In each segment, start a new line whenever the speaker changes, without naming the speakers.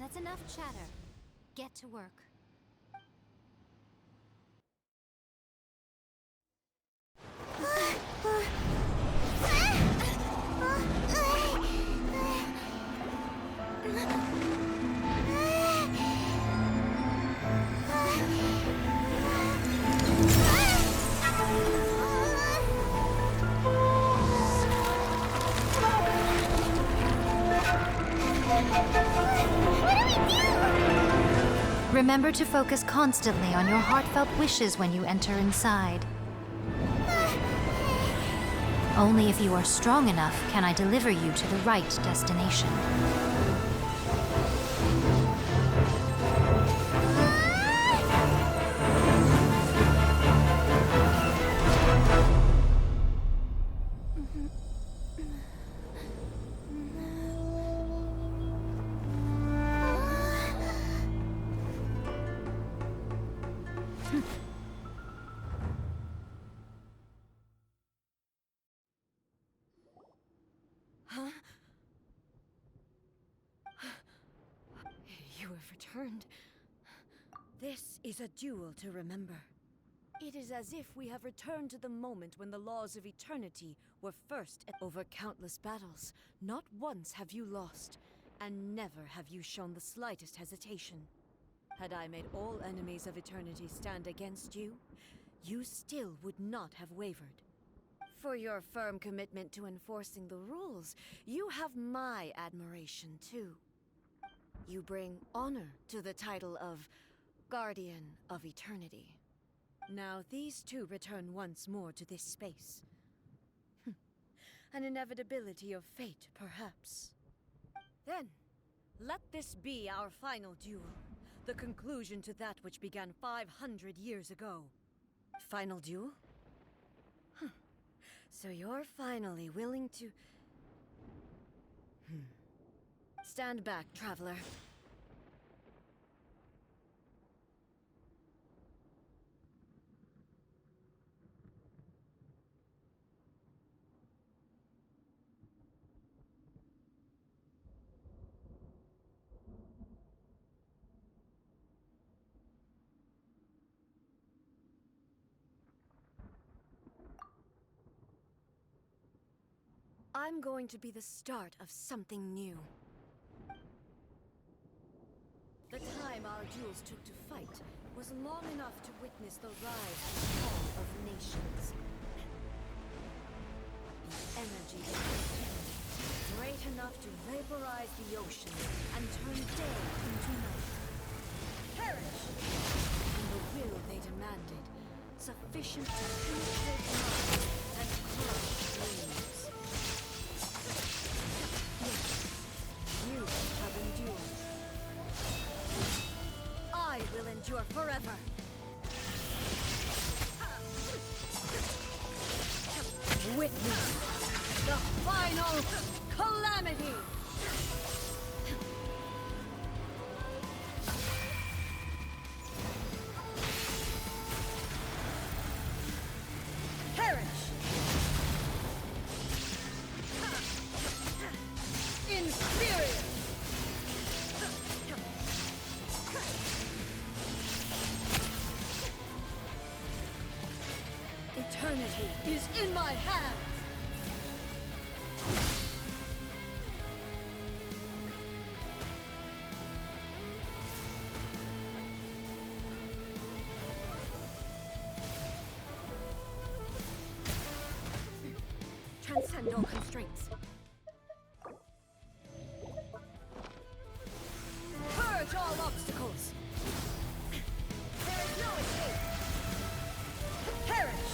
That's enough chatter. Get to work. Remember to focus constantly on your heartfelt wishes when you enter inside. Only if you are strong enough can I deliver you to the right destination.
You have returned. This is a duel to remember. It is as if we have returned to the moment when the laws of eternity were first over countless battles. Not once have you lost, and never have you shown the slightest hesitation. Had I made all enemies of eternity stand against you, you still would not have wavered. For your firm commitment to enforcing the rules, you have my admiration too. You bring honor to the title of Guardian of Eternity. Now these two return once more to this space. An inevitability of fate, perhaps. Then, let this be our final duel, the conclusion to that which began 500 years ago. Final duel? So you're finally willing to... Stand back, traveler. I'm going to be the start of something new. The time our duels took to fight was long enough to witness the rise and fall of nations. The energy of eternity, great enough to vaporize the ocean and turn day into night. Perish! And the will they demanded, sufficient to penetrate minds and crush dreams. You have endured. I will endure forever. Witness the final calamity! Perish! Inferior! Eternity is in my hands! Transcend all constraints. Purge all obstacles! There is no escape! Perish!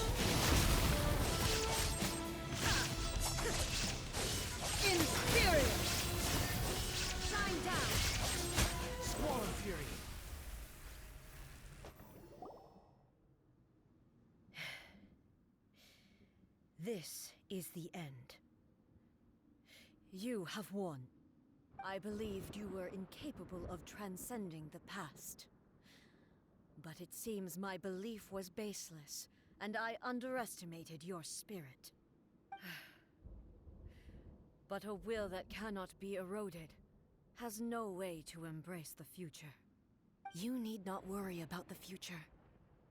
Inferior! Shine down!
Squall and fury.
This is the end. You have won. I believed you were incapable of transcending the past. But it seems my belief was baseless, and I underestimated your spirit. But a will that cannot be eroded has no way to embrace the future. You need not worry about the future.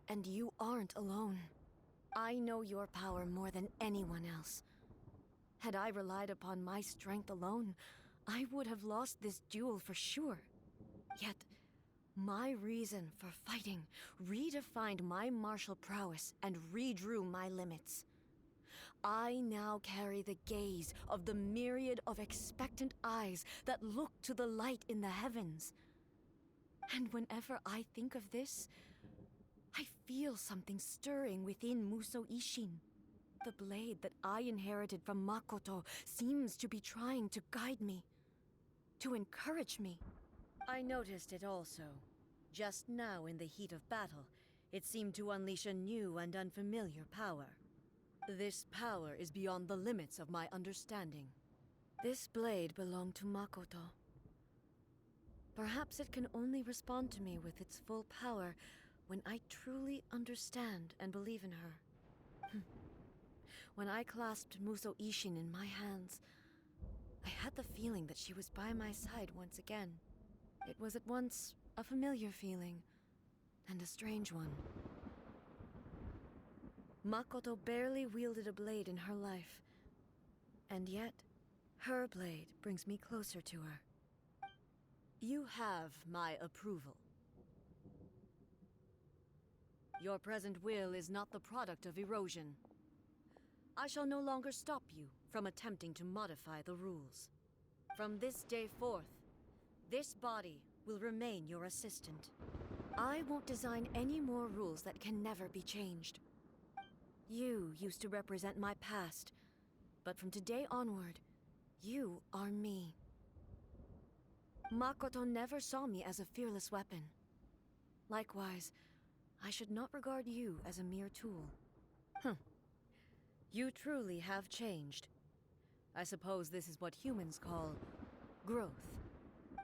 And you aren't alone. I know your power more than anyone else. Had I relied upon my strength alone, I would have lost this duel for sure. Yet, my reason for fighting redefined my martial prowess and redrew my limits. I now carry the gaze of the myriad of expectant eyes that look to the light in the heavens. And whenever I think of this, I feel something stirring within Muso Ishin. The blade that I inherited from Makoto seems to be trying to guide me, to encourage me. I noticed it also. Just now in the heat of battle, it seemed to unleash a new and unfamiliar power. This power is beyond the limits of my understanding. This blade belonged to Makoto. Perhaps it can only respond to me with its full power when I truly understand and believe in her. When I clasped Muso Ishin in my hands, I had the feeling that she was by my side once again. It was at once a familiar feeling and a strange one. Makoto barely wielded a blade in her life, and yet her blade brings me closer to her. You have my approval. Your present will is not the product of erosion. I shall no longer stop you from attempting to modify the rules. From this day forth, this body will remain your assistant. I won't design any more rules that can never be changed. You used to represent my past, but from today onward, you are me. Makoto never saw me as a fearless weapon. Likewise, I should not regard you as a mere tool. You truly have changed. I suppose this is what humans call growth.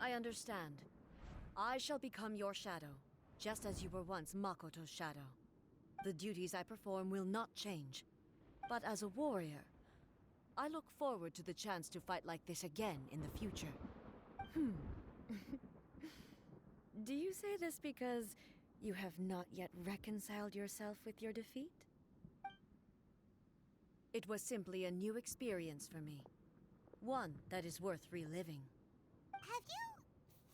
I understand. I shall become your shadow, just as you were once Makoto's shadow. The duties I perform will not change. But as a warrior, I look forward to the chance to fight like this again in the future. Do you say this because you have not yet reconciled yourself with your defeat? It was simply a new experience for me. One that is worth reliving.
Have you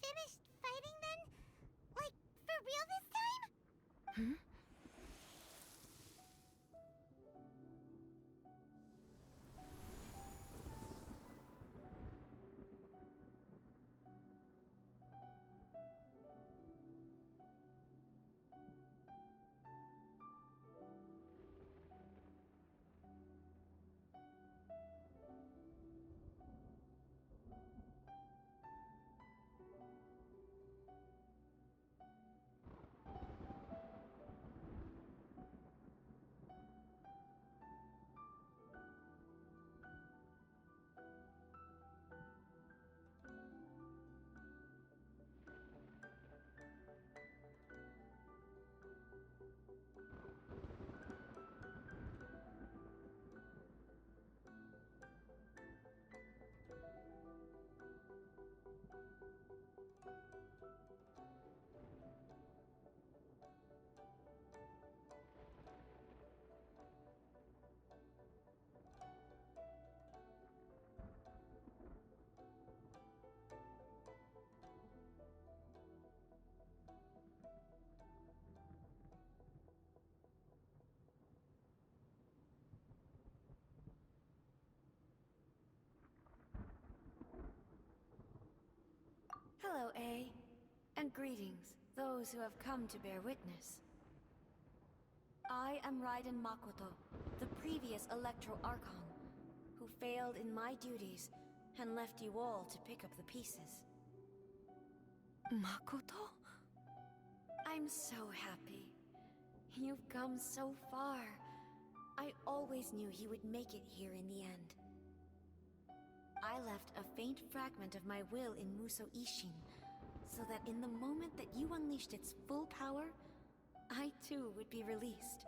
finished fighting then? Like, for real this time? Hello, A. And greetings, those who have come to bear witness. I am Raiden Makoto, the previous Electro Archon, who failed in my duties and left you all to pick up the pieces. Makoto? I'm so happy. You've come so far. I always knew you would make it here in the end. I left a faint fragment of my will in Muso Ishin, so that in the moment that you unleashed its full power, I too would be released.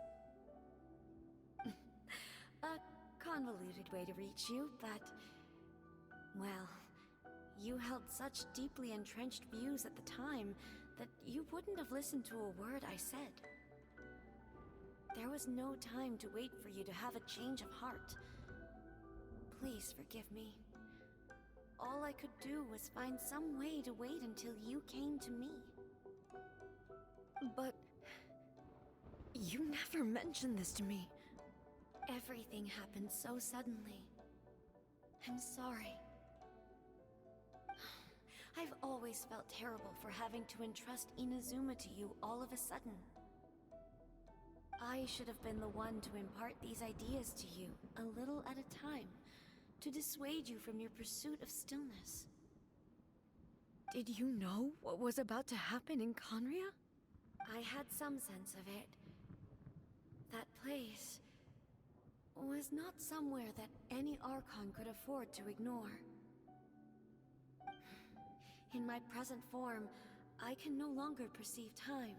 A convoluted way to reach you, but... well, You held such deeply entrenched views at the time that you wouldn't have listened to a word I said. There was no time to wait for you to have a change of heart. Please forgive me. All I could do was find some way to wait until you came to me.
But you never mentioned this to me.
Everything happened so suddenly. I'm sorry. I've always felt terrible for having to entrust Inazuma to you all of a sudden. I should have been the one to impart these ideas to you, a little at a time, to dissuade you from your pursuit of stillness.
Did you know what was about to happen in Conria?
I had some sense of it. That place was not somewhere that any Archon could afford to ignore. In my present form, I can no longer perceive time.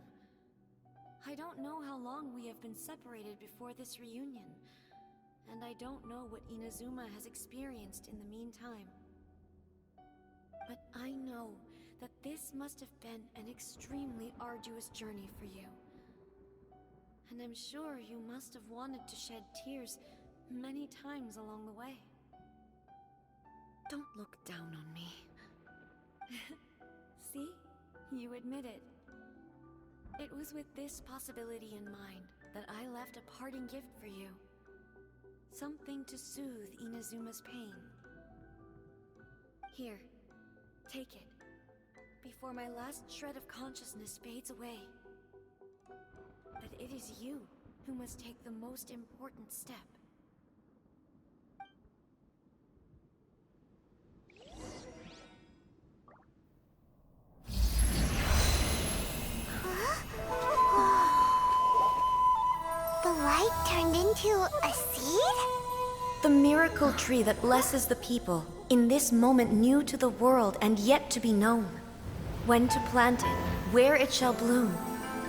I don't know how long we have been separated before this reunion, and I don't know what Inazuma has experienced in the meantime. But I know that this must have been an extremely arduous journey for you. And I'm sure you must have wanted to shed tears many times along the way.
Don't look down on me.
See? You admit it. It was with this possibility in mind that I left a parting gift for you. Something to soothe Inazuma's pain. Here, take it, before my last shred of consciousness fades away. But it is you who must take the most important step.
The light turned into a seed?
The miracle tree that blesses the people, in this moment new to the world and yet to be known. When to plant it, where it shall bloom,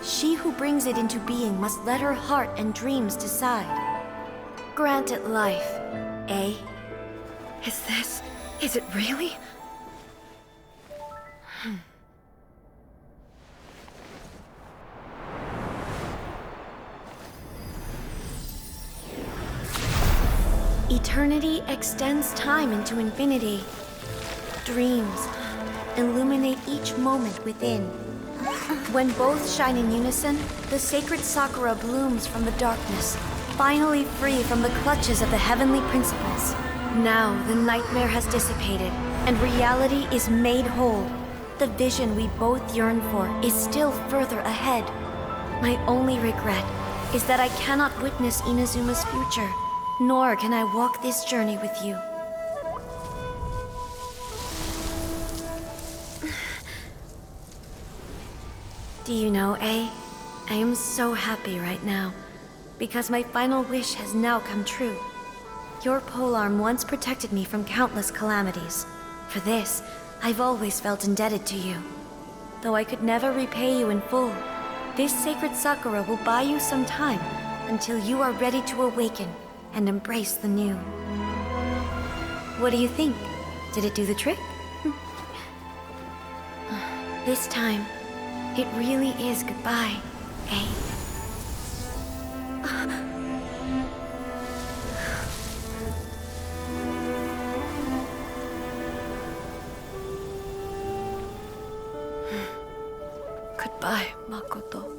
she who brings it into being must let her heart and dreams decide. Grant it life, eh?
Is it really?
Eternity extends time into infinity. Dreams illuminate each moment within. When both shine in unison, the sacred Sakura blooms from the darkness, finally free from the clutches of the heavenly principles. Now the nightmare has dissipated, and reality is made whole. The vision we both yearn for is still further ahead. My only regret is that I cannot witness Inazuma's future, nor can I walk this journey with you. Do you know, I am so happy right now, because my final wish has now come true. Your polearm once protected me from countless calamities. For this, I've always felt indebted to you. Though I could never repay you in full, this sacred Sakura will buy you some time until you are ready to awaken and embrace the new. What do you think? Did it do the trick? This time, it really is goodbye, eh?
Goodbye, Makoto.